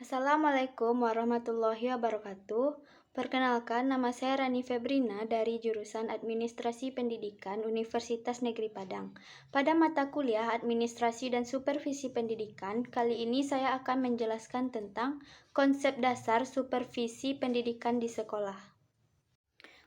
Assalamualaikum warahmatullahi wabarakatuh. Perkenalkan, nama saya Rani Febrina dari jurusan Administrasi Pendidikan Universitas Negeri Padang. Pada mata kuliah Administrasi dan Supervisi Pendidikan, kali ini saya akan menjelaskan tentang konsep dasar supervisi pendidikan di sekolah.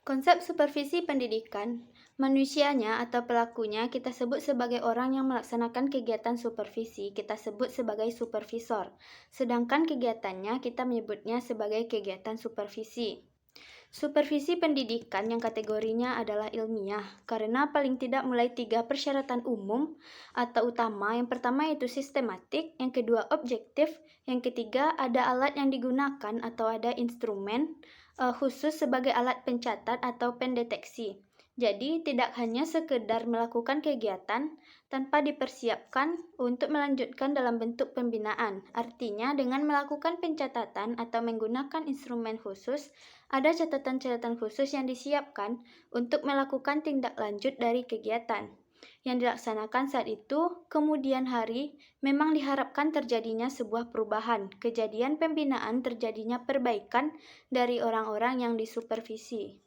Konsep supervisi pendidikan, manusianya atau pelakunya kita sebut sebagai orang yang melaksanakan kegiatan supervisi, kita sebut sebagai supervisor. Sedangkan kegiatannya kita menyebutnya sebagai kegiatan supervisi. Supervisi pendidikan yang kategorinya adalah ilmiah, karena paling tidak mulai 3 persyaratan umum atau utama. Yang pertama yaitu sistematik, yang kedua objektif, yang ketiga ada alat yang digunakan atau ada instrumen khusus sebagai alat pencatat atau pendeteksi. Jadi tidak hanya sekedar melakukan kegiatan tanpa dipersiapkan untuk melanjutkan dalam bentuk pembinaan. Artinya dengan melakukan pencatatan atau menggunakan instrumen khusus, ada catatan-catatan khusus yang disiapkan untuk melakukan tindak lanjut dari kegiatan yang dilaksanakan saat itu. Kemudian hari memang diharapkan terjadinya sebuah perubahan, kejadian pembinaan, terjadinya perbaikan dari orang-orang yang disupervisi.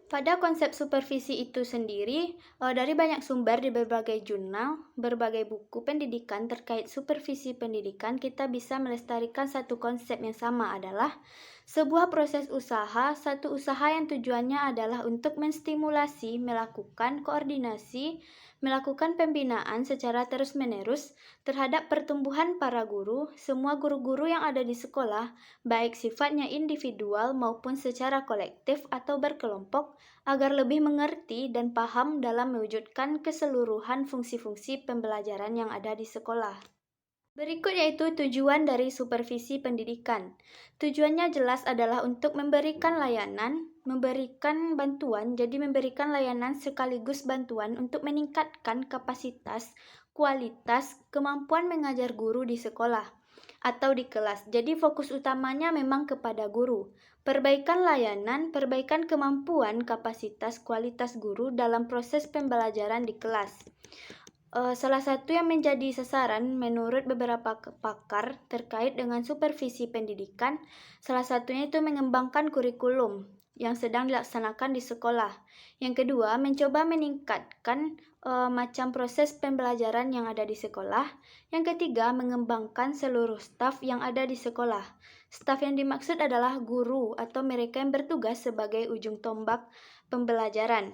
Pada konsep supervisi itu sendiri, dari banyak sumber di berbagai jurnal, berbagai buku pendidikan terkait supervisi pendidikan, kita bisa melestarikan satu konsep yang sama adalah sebuah proses usaha, satu usaha yang tujuannya adalah untuk menstimulasi, melakukan koordinasi, melakukan pembinaan secara terus-menerus terhadap pertumbuhan para guru, semua guru-guru yang ada di sekolah, baik sifatnya individual maupun secara kolektif atau berkelompok, agar lebih mengerti dan paham dalam mewujudkan keseluruhan fungsi-fungsi pembelajaran yang ada di sekolah. Berikut yaitu tujuan dari supervisi pendidikan. Tujuannya jelas adalah untuk memberikan layanan, memberikan bantuan, jadi memberikan layanan sekaligus bantuan untuk meningkatkan kapasitas, kualitas, kemampuan mengajar guru di sekolah atau di kelas. Jadi fokus utamanya memang kepada guru. Perbaikan layanan, perbaikan kemampuan, kapasitas, kualitas guru dalam proses pembelajaran di kelas. Salah satu yang menjadi sasaran menurut beberapa pakar terkait dengan supervisi pendidikan, salah satunya itu mengembangkan kurikulum yang sedang dilaksanakan di sekolah. Yang kedua, mencoba meningkatkan macam proses pembelajaran yang ada di sekolah. Yang ketiga, mengembangkan seluruh staf yang ada di sekolah. Staf yang dimaksud adalah guru atau mereka yang bertugas sebagai ujung tombak pembelajaran.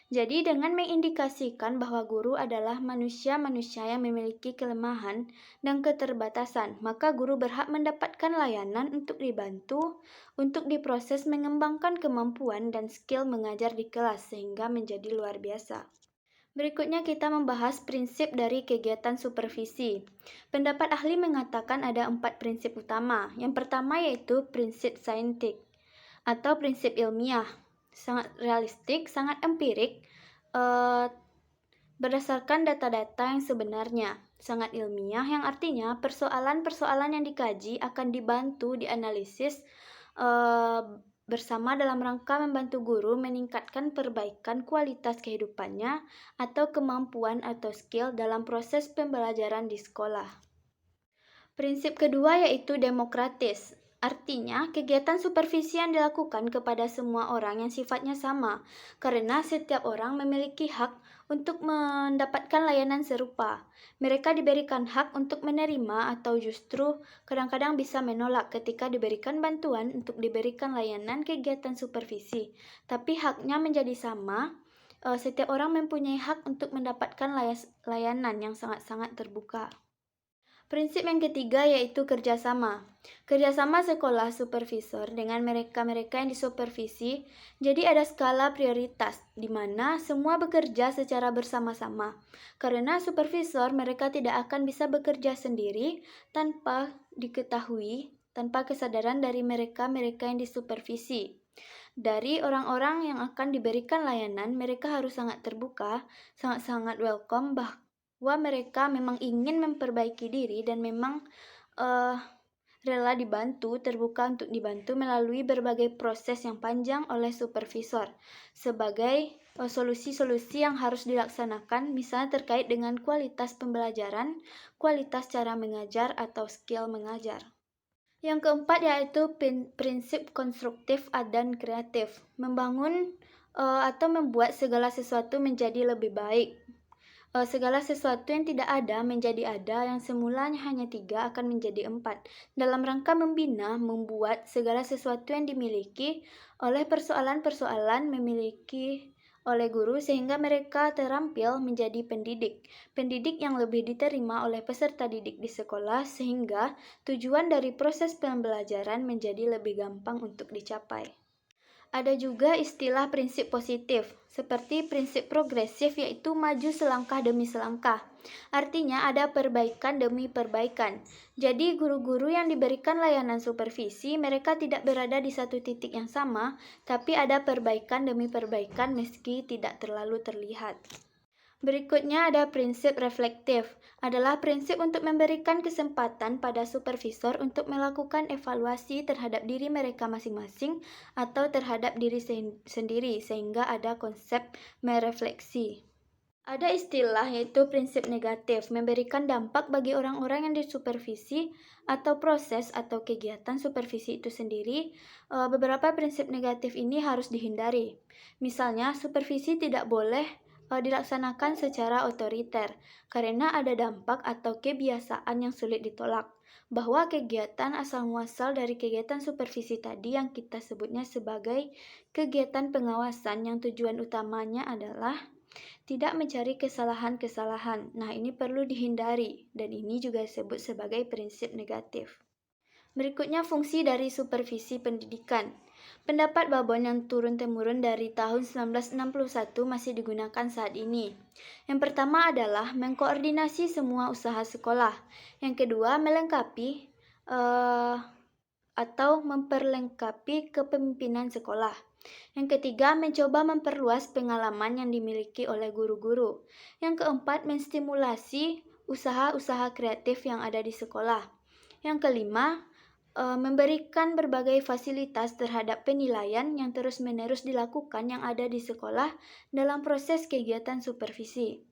Jadi dengan mengindikasikan bahwa guru adalah manusia-manusia yang memiliki kelemahan dan keterbatasan, maka guru berhak mendapatkan layanan untuk dibantu, untuk diproses mengembangkan kemampuan dan skill mengajar di kelas sehingga menjadi luar biasa. Berikutnya kita membahas prinsip dari kegiatan supervisi. Pendapat ahli mengatakan ada 4 prinsip utama. Yang pertama yaitu prinsip saintik atau prinsip ilmiah. Sangat realistik, sangat empirik, berdasarkan data-data yang sebenarnya, sangat ilmiah yang artinya persoalan-persoalan yang dikaji akan dibantu dianalisis bersama dalam rangka membantu guru meningkatkan perbaikan kualitas kehidupannya atau kemampuan atau skill dalam proses pembelajaran di sekolah. Prinsip kedua yaitu demokratis. Artinya, kegiatan supervisi yang dilakukan kepada semua orang yang sifatnya sama, karena setiap orang memiliki hak untuk mendapatkan layanan serupa. Mereka diberikan hak untuk menerima atau justru kadang-kadang bisa menolak ketika diberikan bantuan untuk diberikan layanan kegiatan supervisi. Tapi haknya menjadi sama, setiap orang mempunyai hak untuk mendapatkan layanan yang sangat-sangat terbuka. Prinsip yang ketiga yaitu kerjasama. Kerjasama sekolah supervisor dengan mereka-mereka yang disupervisi, jadi ada skala prioritas di mana semua bekerja secara bersama-sama. Karena supervisor mereka tidak akan bisa bekerja sendiri tanpa diketahui, tanpa kesadaran dari mereka-mereka yang disupervisi. Dari orang-orang yang akan diberikan layanan, mereka harus sangat terbuka, sangat-sangat welcome, bahwa mereka memang ingin memperbaiki diri dan memang rela dibantu, terbuka untuk dibantu melalui berbagai proses yang panjang oleh supervisor sebagai solusi-solusi yang harus dilaksanakan, misalnya terkait dengan kualitas pembelajaran, kualitas cara mengajar atau skill mengajar. Yang keempat yaitu prinsip konstruktif dan kreatif, membangun atau membuat segala sesuatu menjadi lebih baik. Segala sesuatu yang tidak ada menjadi ada, yang semulanya hanya 3 akan menjadi 4. Dalam rangka membina, membuat segala sesuatu yang dimiliki oleh persoalan-persoalan memiliki oleh guru sehingga mereka terampil menjadi pendidik. Pendidik yang lebih diterima oleh peserta didik di sekolah sehingga tujuan dari proses pembelajaran menjadi lebih gampang untuk dicapai. Ada juga istilah prinsip positif, seperti prinsip progresif yaitu maju selangkah demi selangkah. Artinya ada perbaikan demi perbaikan. Jadi guru-guru yang diberikan layanan supervisi, mereka tidak berada di satu titik yang sama, tapi ada perbaikan demi perbaikan meski tidak terlalu terlihat. Berikutnya ada prinsip reflektif, adalah prinsip untuk memberikan kesempatan pada supervisor untuk melakukan evaluasi terhadap diri mereka masing-masing atau terhadap diri sendiri sehingga ada konsep merefleksi. Ada istilah yaitu prinsip negatif, memberikan dampak bagi orang-orang yang disupervisi atau proses atau kegiatan supervisi itu sendiri. Beberapa prinsip negatif ini harus dihindari. Misalnya, supervisi tidak boleh dilaksanakan secara otoriter karena ada dampak atau kebiasaan yang sulit ditolak, bahwa kegiatan asal muasal dari kegiatan supervisi tadi yang kita sebutnya sebagai kegiatan pengawasan yang tujuan utamanya adalah tidak mencari kesalahan-kesalahan. Nah, ini perlu dihindari dan ini juga disebut sebagai prinsip negatif. Berikutnya fungsi dari supervisi pendidikan. Pendapat Babon yang turun-temurun dari tahun 1961 masih digunakan saat ini. Yang pertama adalah mengkoordinasi semua usaha sekolah. Yang kedua, melengkapi atau memperlengkapi kepemimpinan sekolah. Yang ketiga, mencoba memperluas pengalaman yang dimiliki oleh guru-guru. Yang keempat, menstimulasi usaha-usaha kreatif yang ada di sekolah. Yang kelima, memberikan berbagai fasilitas terhadap penilaian yang terus-menerus dilakukan yang ada di sekolah dalam proses kegiatan supervisi.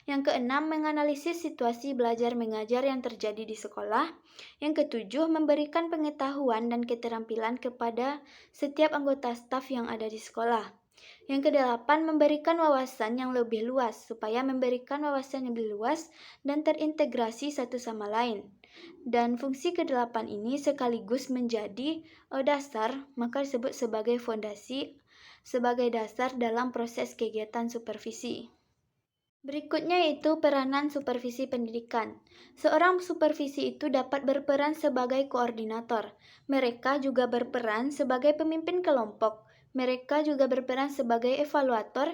Yang keenam, menganalisis situasi belajar mengajar yang terjadi di sekolah. Yang ketujuh, memberikan pengetahuan dan keterampilan kepada setiap anggota staf yang ada di sekolah. Yang kedelapan, memberikan wawasan yang lebih luas, supaya memberikan wawasan yang lebih luas dan terintegrasi satu sama lain. Dan fungsi kedelapan ini sekaligus menjadi dasar, maka disebut sebagai fondasi, sebagai dasar dalam proses kegiatan supervisi. Berikutnya yaitu peranan supervisi pendidikan. Seorang supervisi itu dapat berperan sebagai koordinator. Mereka juga berperan sebagai pemimpin kelompok. Mereka juga berperan sebagai evaluator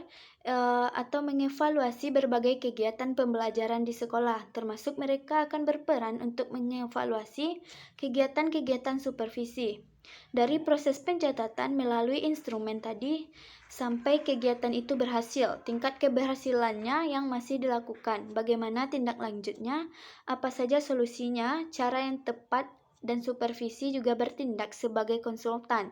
atau mengevaluasi berbagai kegiatan pembelajaran di sekolah. Termasuk mereka akan berperan untuk mengevaluasi kegiatan-kegiatan supervisi. Dari proses pencatatan melalui instrumen tadi sampai kegiatan itu berhasil, tingkat keberhasilannya yang masih dilakukan, bagaimana tindak lanjutnya, apa saja solusinya, cara yang tepat, dan supervisi juga bertindak sebagai konsultan.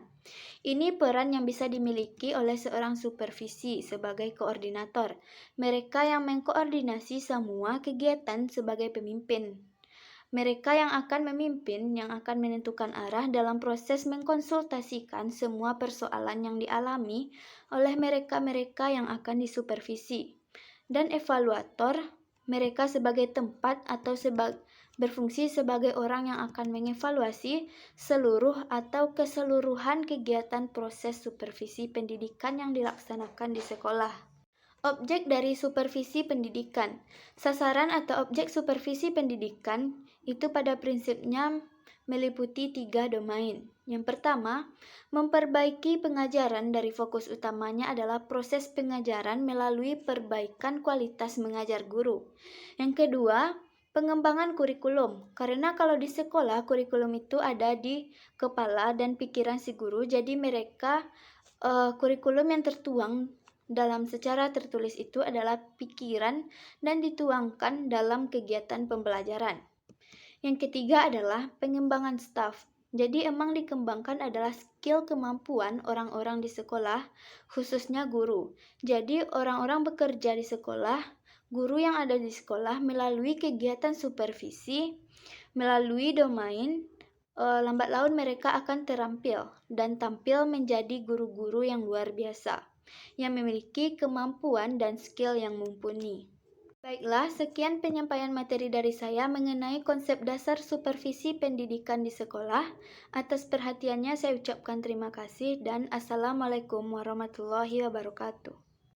Ini peran yang bisa dimiliki oleh seorang supervisi sebagai koordinator. Mereka yang mengkoordinasi semua kegiatan sebagai pemimpin. Mereka yang akan memimpin, yang akan menentukan arah dalam proses mengkonsultasikan semua persoalan yang dialami oleh mereka-mereka yang akan disupervisi. Dan evaluator, mereka sebagai tempat atau berfungsi sebagai orang yang akan mengevaluasi seluruh atau keseluruhan kegiatan proses supervisi pendidikan yang dilaksanakan di sekolah. Objek dari supervisi pendidikan. Sasaran atau objek supervisi pendidikan itu pada prinsipnya meliputi 3 domain. Yang pertama, memperbaiki pengajaran dari fokus utamanya adalah proses pengajaran melalui perbaikan kualitas mengajar guru. Yang kedua, pengembangan kurikulum. Karena kalau di sekolah kurikulum itu ada di kepala dan pikiran si guru, jadi mereka kurikulum yang tertuang dalam secara tertulis itu adalah pikiran dan dituangkan dalam kegiatan pembelajaran. Yang ketiga adalah pengembangan staf. Jadi emang dikembangkan adalah skill kemampuan orang-orang di sekolah, khususnya guru. Jadi orang-orang bekerja di sekolah, guru yang ada di sekolah melalui kegiatan supervisi, melalui domain, lambat laun mereka akan terampil dan tampil menjadi guru-guru yang luar biasa, yang memiliki kemampuan dan skill yang mumpuni. Baiklah, sekian penyampaian materi dari saya mengenai konsep dasar supervisi pendidikan di sekolah. Atas perhatiannya saya ucapkan terima kasih dan Assalamualaikum warahmatullahi wabarakatuh.